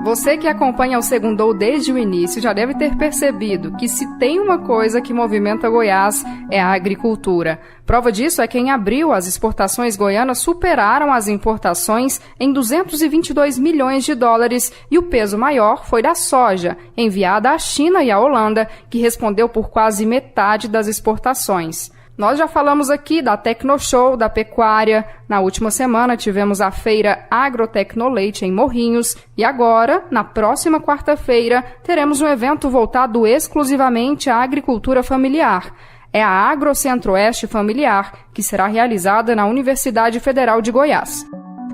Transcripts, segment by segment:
Você que acompanha o Segundou desde o início já deve ter percebido que se tem uma coisa que movimenta Goiás é a agricultura. Prova disso é que em abril as exportações goianas superaram as importações em 222 milhões de dólares e o peso maior foi da soja, enviada à China e à Holanda, que respondeu por quase metade das exportações. Nós já falamos aqui da Tecnoshow, da pecuária. Na última semana tivemos a feira Agrotecnoleite em Morrinhos e agora, na próxima quarta-feira, teremos um evento voltado exclusivamente à agricultura familiar. É a AgroCentro-Oeste Familiar, que será realizada na Universidade Federal de Goiás.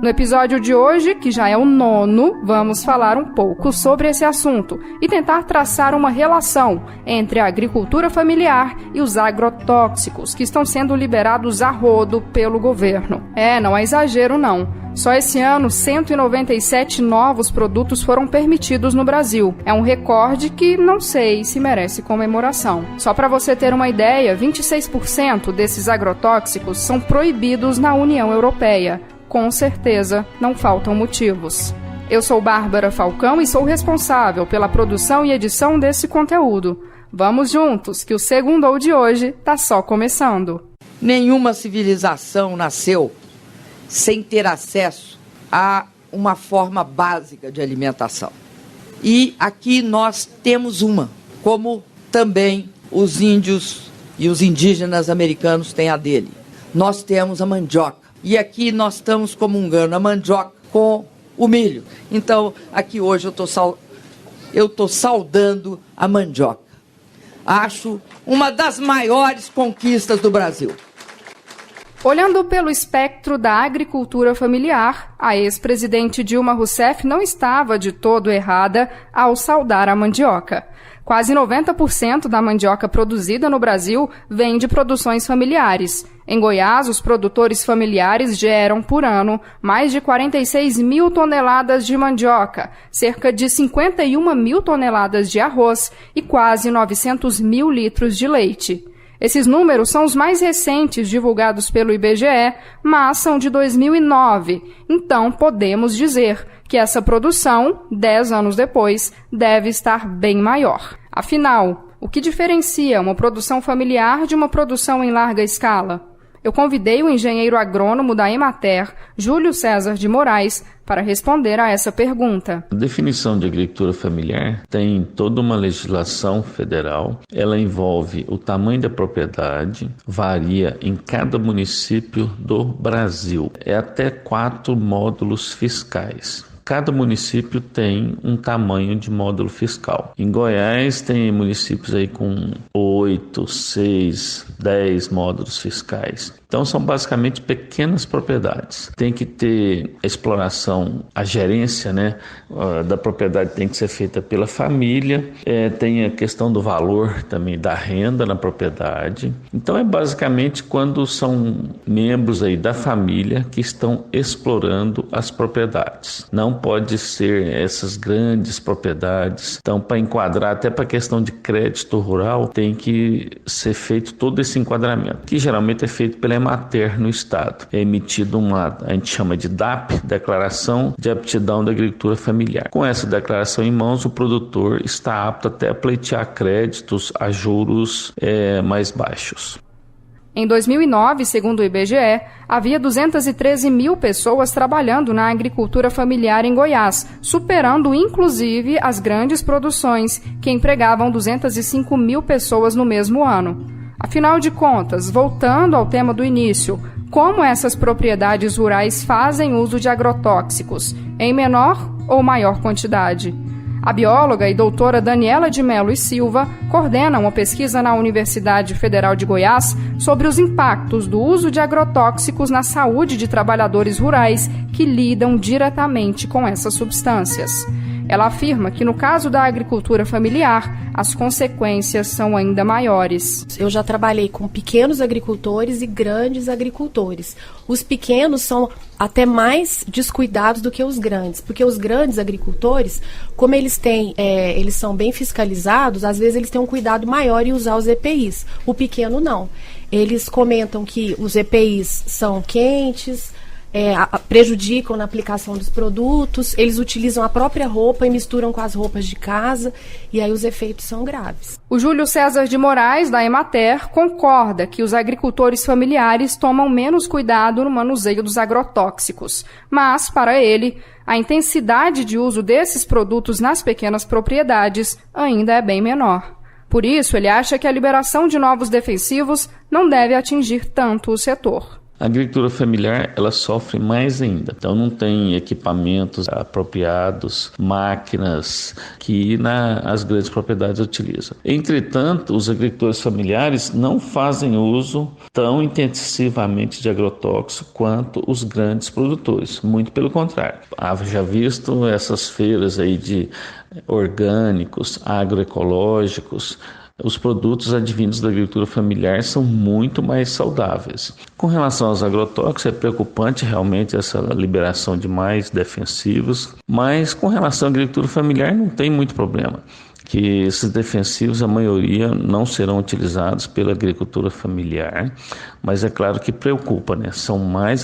No episódio de hoje, que já é o 9º, vamos falar um pouco sobre esse assunto e tentar traçar uma relação entre a agricultura familiar e os agrotóxicos que estão sendo liberados a rodo pelo governo. Não é exagero não. Só esse ano, 197 novos produtos foram permitidos no Brasil. É um recorde que não sei se merece comemoração. Só para você ter uma ideia, 26% desses agrotóxicos são proibidos na União Europeia. Com certeza, não faltam motivos. Eu sou Bárbara Falcão e sou responsável pela produção e edição desse conteúdo. Vamos juntos, que o Segundou de hoje está só começando. Nenhuma civilização nasceu sem ter acesso a uma forma básica de alimentação. E aqui nós temos uma, como também os índios e os indígenas americanos têm a dele. Nós temos a mandioca. E aqui nós estamos comungando a mandioca com o milho. Então, aqui hoje eu estou saudando a mandioca. Acho uma das maiores conquistas do Brasil. Olhando pelo espectro da agricultura familiar, a ex-presidente Dilma Rousseff não estava de todo errada ao saudar a mandioca. Quase 90% da mandioca produzida no Brasil vem de produções familiares. Em Goiás, os produtores familiares geram, por ano, mais de 46 mil toneladas de mandioca, cerca de 51 mil toneladas de arroz e quase 900 mil litros de leite. Esses números são os mais recentes divulgados pelo IBGE, mas são de 2009. Então, podemos dizer que essa produção, 10 anos depois, deve estar bem maior. Afinal, o que diferencia uma produção familiar de uma produção em larga escala? Eu convidei o engenheiro agrônomo da Emater, Júlio César de Moraes, para responder a essa pergunta. A definição de agricultura familiar tem toda uma legislação federal. Ela envolve o tamanho da propriedade, varia em cada município do Brasil. É até 4 módulos fiscais. Cada município tem um tamanho de módulo fiscal. Em Goiás tem municípios aí com 8, 6, 10 módulos fiscais. Então são basicamente pequenas propriedades. Tem que ter a exploração, a gerência, da propriedade tem que ser feita pela família. Tem a questão do valor também da renda na propriedade. Então é basicamente quando são membros aí da família que estão explorando as propriedades. Não pode ser essas grandes propriedades. Então, para enquadrar, até para a questão de crédito rural, tem que ser feito todo esse enquadramento, que geralmente é feito pela Emater no estado. É emitido a gente chama de DAP, Declaração de Aptidão da Agricultura Familiar. Com essa declaração em mãos, o produtor está apto até a pleitear créditos a juros mais baixos. Em 2009, segundo o IBGE, havia 213 mil pessoas trabalhando na agricultura familiar em Goiás, superando inclusive as grandes produções, que empregavam 205 mil pessoas no mesmo ano. Afinal de contas, voltando ao tema do início, como essas propriedades rurais fazem uso de agrotóxicos, em menor ou maior quantidade? A bióloga e doutora Daniela de Mello e Silva coordena uma pesquisa na Universidade Federal de Goiás sobre os impactos do uso de agrotóxicos na saúde de trabalhadores rurais que lidam diretamente com essas substâncias. Ela afirma que, no caso da agricultura familiar, as consequências são ainda maiores. Eu já trabalhei com pequenos agricultores e grandes agricultores. Os pequenos são até mais descuidados do que os grandes, porque os grandes agricultores, como eles são bem fiscalizados, às vezes eles têm um cuidado maior em usar os EPIs. O pequeno não. Eles comentam que os EPIs são quentes, prejudicam na aplicação dos produtos, eles utilizam a própria roupa e misturam com as roupas de casa, e aí os efeitos são graves. O Júlio César de Moraes, da Emater, concorda que os agricultores familiares tomam menos cuidado no manuseio dos agrotóxicos, mas, para ele, a intensidade de uso desses produtos nas pequenas propriedades ainda é bem menor. Por isso, ele acha que a liberação de novos defensivos não deve atingir tanto o setor. A agricultura familiar, ela sofre mais ainda. Então não tem equipamentos apropriados, máquinas que as grandes propriedades utilizam. Entretanto, os agricultores familiares não fazem uso tão intensivamente de agrotóxico quanto os grandes produtores. Muito pelo contrário. Já visto essas feiras aí de orgânicos, agroecológicos, os produtos advindos da agricultura familiar são muito mais saudáveis. Com relação aos agrotóxicos, é preocupante realmente essa liberação de mais defensivos, mas com relação à agricultura familiar não tem muito problema, que esses defensivos, a maioria, não serão utilizados pela agricultura familiar, mas é claro que preocupa, né? São mais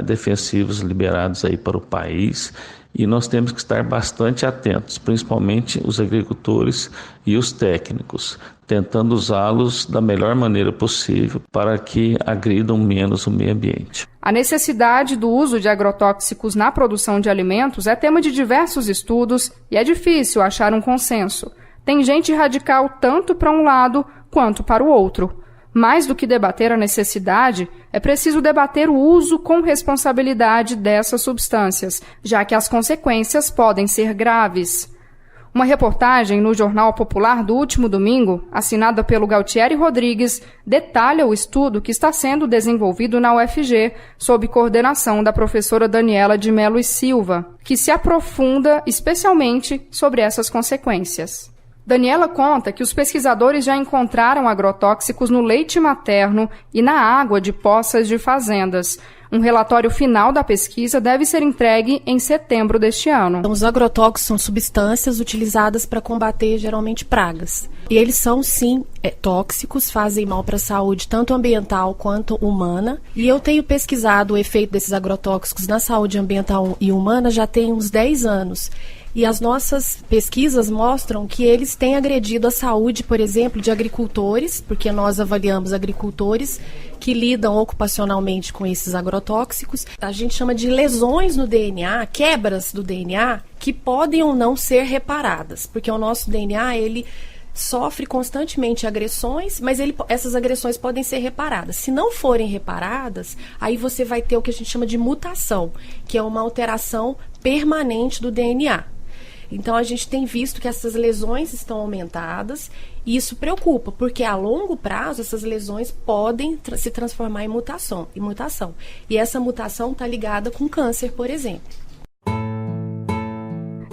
defensivos liberados aí para o país, e nós temos que estar bastante atentos, principalmente os agricultores e os técnicos, tentando usá-los da melhor maneira possível para que agridam menos o meio ambiente. A necessidade do uso de agrotóxicos na produção de alimentos é tema de diversos estudos e é difícil achar um consenso. Tem gente radical tanto para um lado quanto para o outro. Mais do que debater a necessidade, é preciso debater o uso com responsabilidade dessas substâncias, já que as consequências podem ser graves. Uma reportagem no Jornal Popular do último domingo, assinada pelo Galtieri Rodrigues, detalha o estudo que está sendo desenvolvido na UFG, sob coordenação da professora Daniela de Melo e Silva, que se aprofunda especialmente sobre essas consequências. Daniela conta que os pesquisadores já encontraram agrotóxicos no leite materno e na água de poças de fazendas. Um relatório final da pesquisa deve ser entregue em setembro deste ano. Então, os agrotóxicos são substâncias utilizadas para combater, geralmente, pragas. E eles são, sim, tóxicos, fazem mal para a saúde, tanto ambiental quanto humana. E eu tenho pesquisado o efeito desses agrotóxicos na saúde ambiental e humana já tem uns 10 anos. E as nossas pesquisas mostram que eles têm agredido a saúde, por exemplo, de agricultores, porque nós avaliamos agricultores que lidam ocupacionalmente com esses agrotóxicos. A gente chama de lesões no DNA, quebras do DNA, que podem ou não ser reparadas, porque o nosso DNA, ele sofre constantemente agressões, mas essas agressões podem ser reparadas. Se não forem reparadas, aí você vai ter o que a gente chama de mutação, que é uma alteração permanente do DNA. Então, a gente tem visto que essas lesões estão aumentadas e isso preocupa, porque a longo prazo essas lesões podem se transformar em mutação. E essa mutação está ligada com câncer, por exemplo.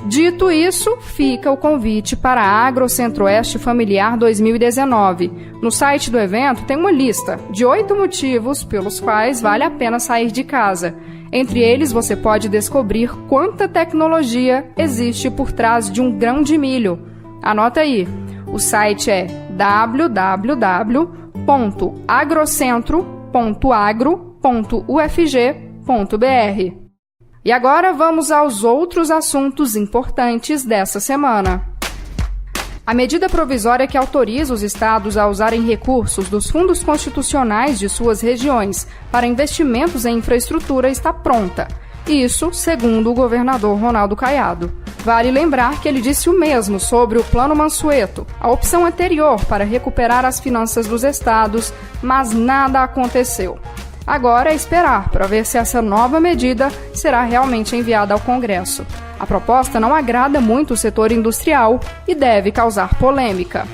Dito isso, fica o convite para a AgroCentro-Oeste Familiar 2019. No site do evento tem uma lista de 8 motivos pelos quais vale a pena sair de casa. Entre eles, você pode descobrir quanta tecnologia existe por trás de um grão de milho. Anota aí, o site é www.agrocentro.agro.ufg.br. E agora vamos aos outros assuntos importantes dessa semana. A medida provisória que autoriza os estados a usarem recursos dos fundos constitucionais de suas regiões para investimentos em infraestrutura está pronta. Isso, segundo o governador Ronaldo Caiado. Vale lembrar que ele disse o mesmo sobre o Plano Mansueto, a opção anterior para recuperar as finanças dos estados, mas nada aconteceu. Agora é esperar para ver se essa nova medida será realmente enviada ao Congresso. A proposta não agrada muito o setor industrial e deve causar polêmica.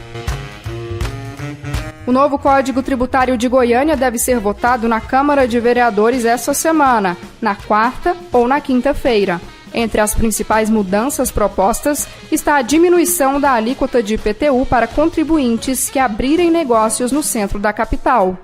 O novo Código Tributário de Goiânia deve ser votado na Câmara de Vereadores essa semana, na quarta ou na quinta-feira. Entre as principais mudanças propostas está a diminuição da alíquota de IPTU para contribuintes que abrirem negócios no centro da capital.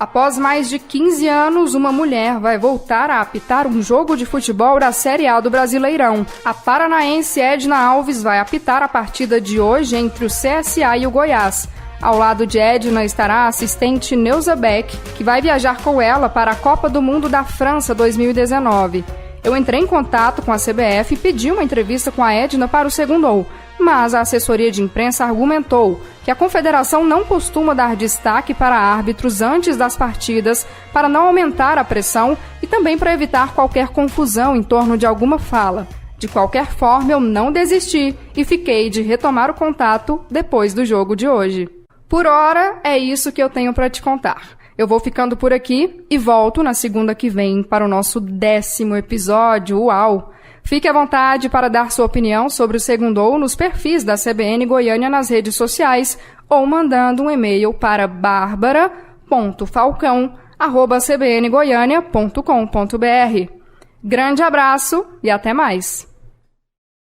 Após mais de 15 anos, uma mulher vai voltar a apitar um jogo de futebol da Série A do Brasileirão. A paranaense Edna Alves vai apitar a partida de hoje entre o CSA e o Goiás. Ao lado de Edna estará a assistente Neuza Beck, que vai viajar com ela para a Copa do Mundo da França 2019. Eu entrei em contato com a CBF e pedi uma entrevista com a Edna para o Segundou, mas a assessoria de imprensa argumentou que a confederação não costuma dar destaque para árbitros antes das partidas para não aumentar a pressão e também para evitar qualquer confusão em torno de alguma fala. De qualquer forma, eu não desisti e fiquei de retomar o contato depois do jogo de hoje. Por hora, é isso que eu tenho para te contar. Eu vou ficando por aqui e volto na segunda que vem para o nosso 10º episódio. Uau! Fique à vontade para dar sua opinião sobre o Segundou nos perfis da CBN Goiânia nas redes sociais ou mandando um e-mail para barbara.falcão@cbngoiania.com.br. Grande abraço e até mais!